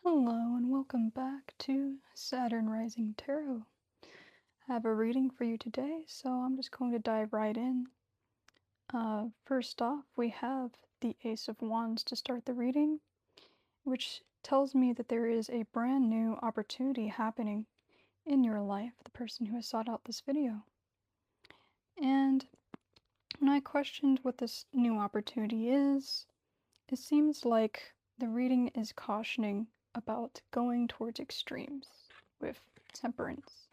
Hello and welcome back to Saturn Rising Tarot. I have a reading for you today, so I'm just going to dive right in. First off, we have the Ace of Wands to start the reading, which tells me that there is a brand new opportunity happening in your life, the person who has sought out this video. And when I questioned what this new opportunity is, it seems like the reading is cautioning about going towards extremes with temperance.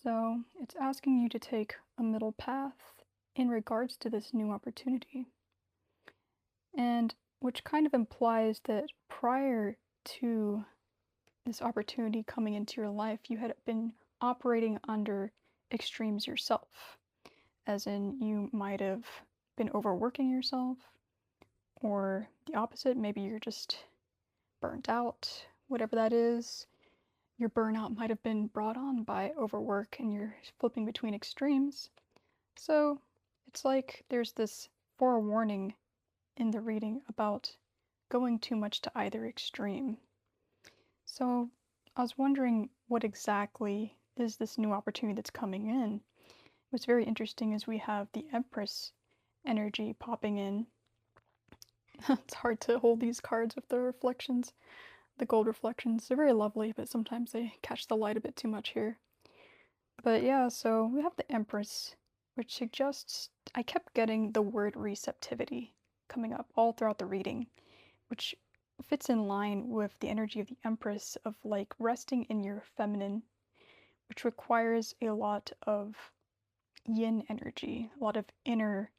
So it's asking you to take a middle path in regards to this new opportunity. And which kind of implies that prior to this opportunity coming into your life, you had been operating under extremes yourself. As in, you might have been overworking yourself, or the opposite, maybe you're just burnt out, whatever that is. Your burnout might have been brought on by overwork and you're flipping between extremes. So it's like there's this forewarning in the reading about going too much to either extreme. So I was wondering what exactly is this new opportunity that's coming in. What's very interesting is we have the Empress energy popping in. It's hard to hold these cards with the reflections. The gold reflections, they're very lovely, but sometimes they catch the light a bit too much here. But yeah, so we have the Empress, which suggests I kept getting the word receptivity coming up all throughout the reading, which fits in line with the energy of the Empress of like resting in your feminine, which requires a lot of yin energy, a lot of inner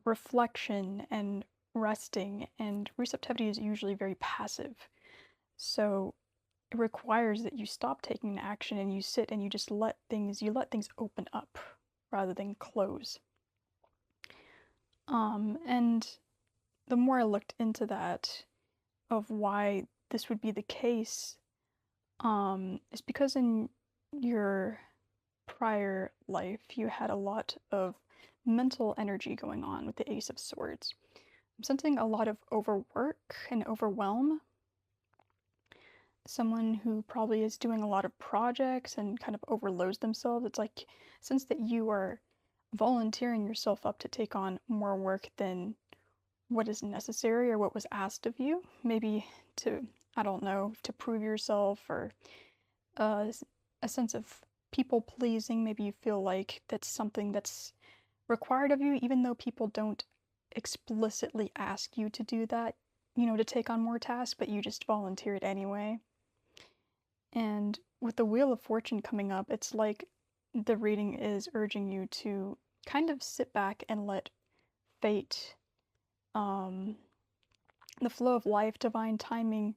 reflection and resting, and receptivity is usually very passive. So it requires that you stop taking action and you sit and you just let things open up rather than close. And the more I looked into that of why this would be the case, is because in your prior life you had a lot of mental energy going on with the Ace of Swords. I'm sensing a lot of overwork and overwhelm. Someone who probably is doing a lot of projects and kind of overloads themselves. It's like, since that you are volunteering yourself up to take on more work than what is necessary or what was asked of you, maybe to, I don't know, to prove yourself, or a sense of people pleasing. Maybe you feel like that's something that's required of you, even though people don't explicitly ask you to do that, to take on more tasks, but you just volunteer it anyway. And with the Wheel of Fortune coming up, it's like the reading is urging you to kind of sit back and let fate, the flow of life, divine timing,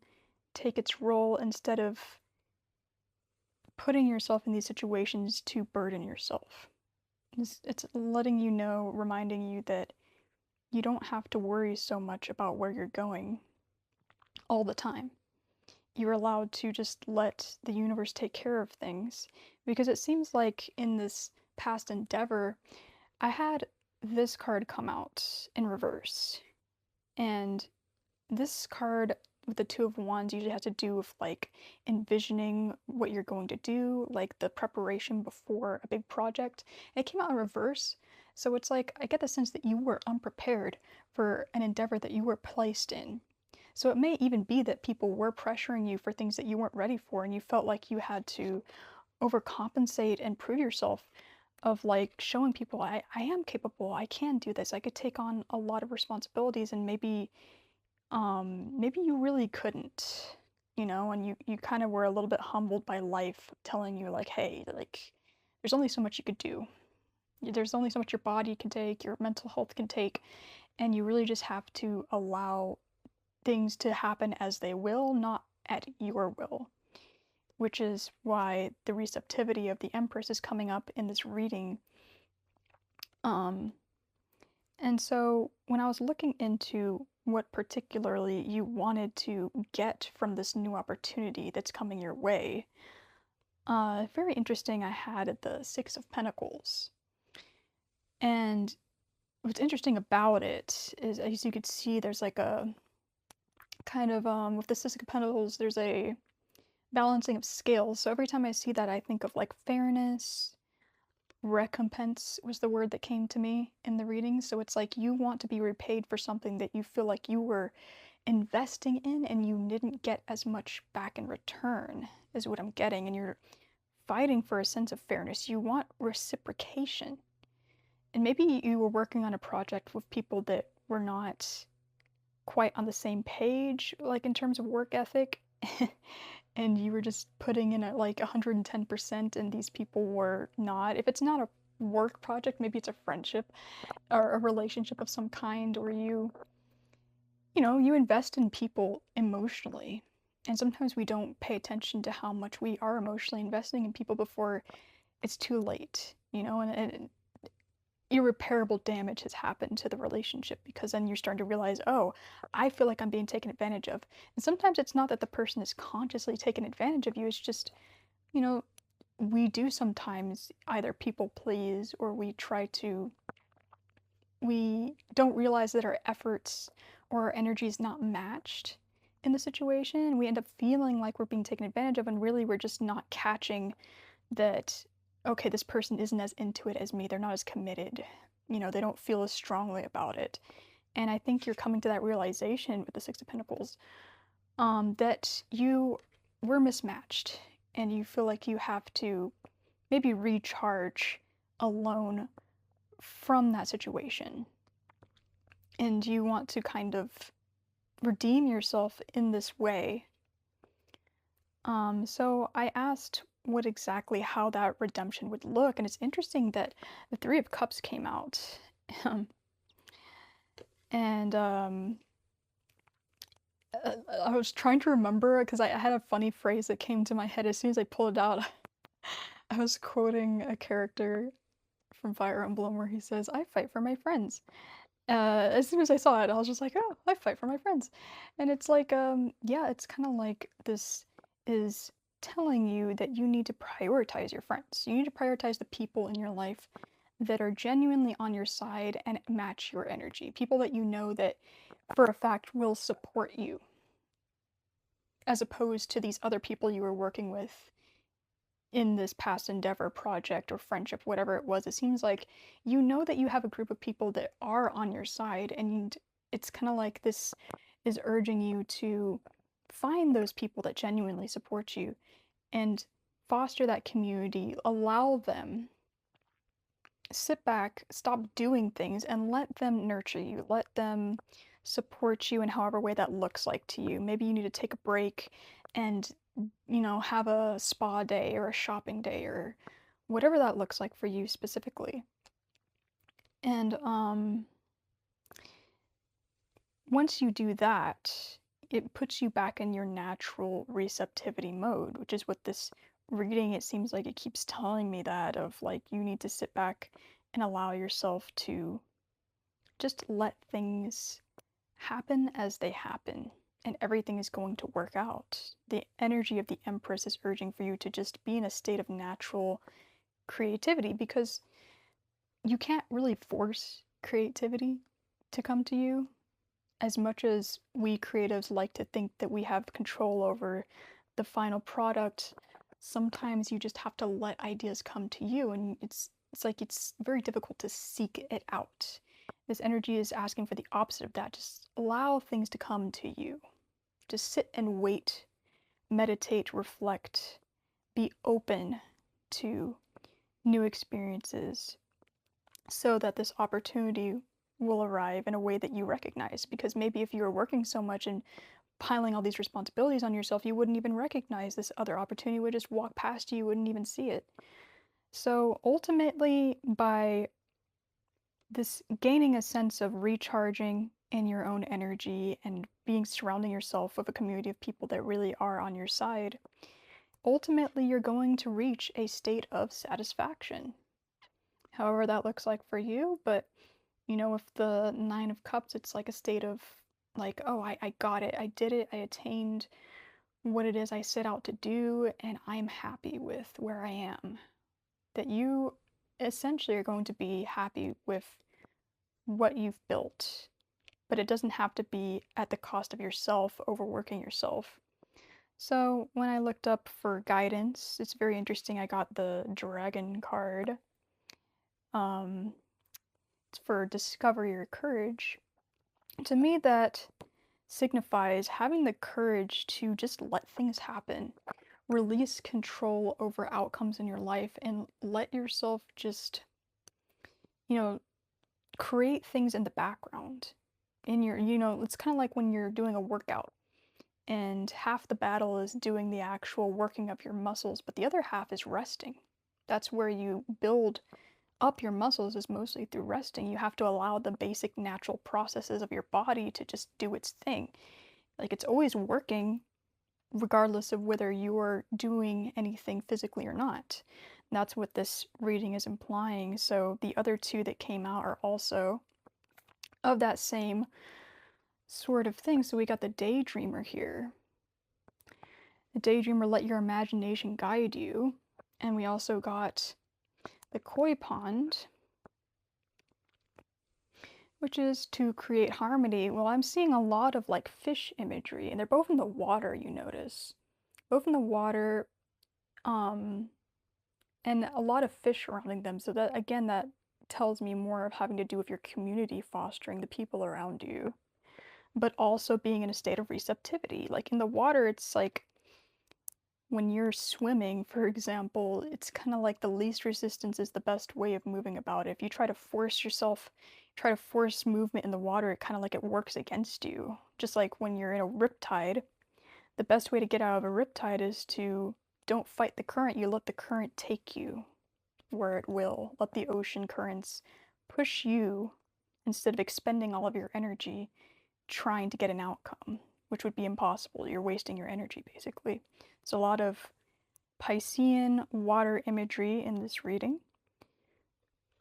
take its role instead of putting yourself in these situations to burden yourself. It's letting you know, reminding you that you don't have to worry so much about where you're going all the time. You're allowed to just let the universe take care of things. Because it seems like in this past endeavor, I had this card come out in reverse. And this card with the Two of Wands usually has to do with like envisioning what you're going to do, like the preparation before a big project. And it came out in reverse. So it's like I get the sense that you were unprepared for an endeavor that you were placed in. So it may even be that people were pressuring you for things that you weren't ready for, and you felt like you had to overcompensate and prove yourself, of like showing people I am capable, I can do this, I could take on a lot of responsibilities, and maybe you really couldn't, and you kind of were a little bit humbled by life telling you like, hey, like there's only so much you could do. There's only so much your body can take, your mental health can take, and you really just have to allow things to happen as they will, not at your will. Which is why the receptivity of the Empress is coming up in this reading. And so when I was looking into what particularly you wanted to get from this new opportunity that's coming your way, very interesting, I had the Six of Pentacles. And what's interesting about it is, as you could see, there's like a kind of with the Six of Pentacles, there's a balancing of scales. So every time I see that, I think of like fairness, recompense was the word that came to me in the reading. So it's like you want to be repaid for something that you feel like you were investing in and you didn't get as much back in return, is what I'm getting. And you're fighting for a sense of fairness. You want reciprocation. And maybe you were working on a project with people that were not quite on the same page, like in terms of work ethic. And you were just putting in at like 110%, and these people were not. If it's not a work project, maybe it's a friendship or a relationship of some kind, or you invest in people emotionally. And sometimes we don't pay attention to how much we are emotionally investing in people before it's too late, and irreparable damage has happened to the relationship, because then you're starting to realize, oh, I feel like I'm being taken advantage of. And sometimes it's not that the person is consciously taking advantage of you, it's just, you know, we do sometimes either people please, or we don't realize that our efforts or our energy is not matched in the situation, and we end up feeling like we're being taken advantage of, and really we're just not catching that, okay, this person isn't as into it as me, they're not as committed, they don't feel as strongly about it. And I think you're coming to that realization with the Six of Pentacles, that you were mismatched, and you feel like you have to maybe recharge alone from that situation. And you want to kind of redeem yourself in this way. So I asked how that redemption would look, and it's interesting that the Three of Cups came out. And I was trying to remember, because I had a funny phrase that came to my head as soon as I pulled it out. I was quoting a character from Fire Emblem where he says, "I fight for my friends." As soon as I saw it, I was just like, "Oh, I fight for my friends." And it's like, yeah, it's kind of like this is telling you that you need to prioritize your friends. You need to prioritize the people in your life that are genuinely on your side and match your energy. People that you know that for a fact will support you, as opposed to these other people you were working with in this past endeavor, project, or friendship, whatever it was. It seems like that you have a group of people that are on your side, and it's kind of like this is urging you to find those people that genuinely support you and foster that community, allow them, sit back, stop doing things, and let them nurture you, let them support you in however way that looks like to you. Maybe you need to take a break and have a spa day or a shopping day or whatever that looks like for you specifically. And once you do that, it puts you back in your natural receptivity mode, which is what this reading, it seems like it keeps telling me, that of like you need to sit back and allow yourself to just let things happen as they happen, and everything is going to work out. The energy of the Empress is urging for you to just be in a state of natural creativity, because you can't really force creativity to come to you. As much as we creatives like to think that we have control over the final product, sometimes you just have to let ideas come to you, and it's very difficult to seek it out. This energy is asking for the opposite of that. Just allow things to come to you. Just sit and wait, meditate, reflect, be open to new experiences, so that this opportunity will arrive in a way that you recognize. Because maybe if you were working so much and piling all these responsibilities on yourself, you wouldn't even recognize this other opportunity, would just walk past you, wouldn't even see it. So ultimately, by this gaining a sense of recharging in your own energy and surrounding yourself with a community of people that really are on your side, ultimately you're going to reach a state of satisfaction. However that looks like for you, but with the Nine of Cups, it's like a state of like, oh, I got it, I did it, I attained what it is I set out to do, and I'm happy with where I am. That you essentially are going to be happy with what you've built, but it doesn't have to be at the cost of yourself, overworking yourself. So when I looked up for guidance, it's very interesting. I got the dragon card. Um, it's for discover your courage. To me, that signifies having the courage to just let things happen, release control over outcomes in your life, and let yourself just, you know, create things in the background. In your, it's kind of like when you're doing a workout and half the battle is doing the actual working of your muscles, but the other half is resting. That's where you build up your muscles, is mostly through resting. You have to allow the basic natural processes of your body to just do its thing. Like it's always working regardless of whether you're doing anything physically or not. And that's what this reading is implying. So the other two that came out are also of that same sort of thing. So we got the daydreamer here. The daydreamer, let your imagination guide you. And we also got the koi pond, which is to create harmony. Well, I'm seeing a lot of like fish imagery, and they're both in the water, you notice. Both in the water, and a lot of fish surrounding them. So that, again, that tells me more of having to do with your community fostering the people around you, but also being in a state of receptivity. Like in the water, it's like when you're swimming, for example, it's kind of like the least resistance is the best way of moving about. If you try to force yourself, try to force movement in the water, it kind of like it works against you. Just like when you're in a riptide, the best way to get out of a riptide is to don't fight the current, you let the current take you where it will. Let the ocean currents push you instead of expending all of your energy trying to get an outcome, which would be impossible. You're wasting your energy, basically. So a lot of Piscean water imagery in this reading.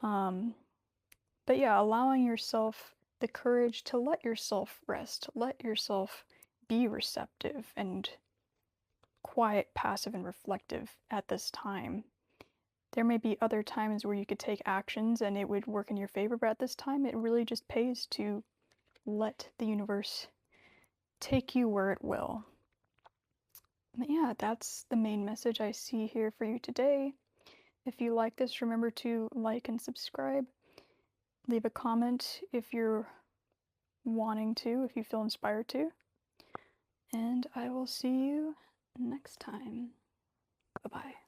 But yeah, allowing yourself the courage to let yourself rest, let yourself be receptive and quiet, passive, and reflective at this time. There may be other times where you could take actions and it would work in your favor, but at this time it really just pays to let the universe take you where it will. But yeah, that's the main message I see here for you today. If you like this, remember to like and subscribe. Leave a comment if you're wanting to, if you feel inspired to. And I will see you next time. Bye-bye.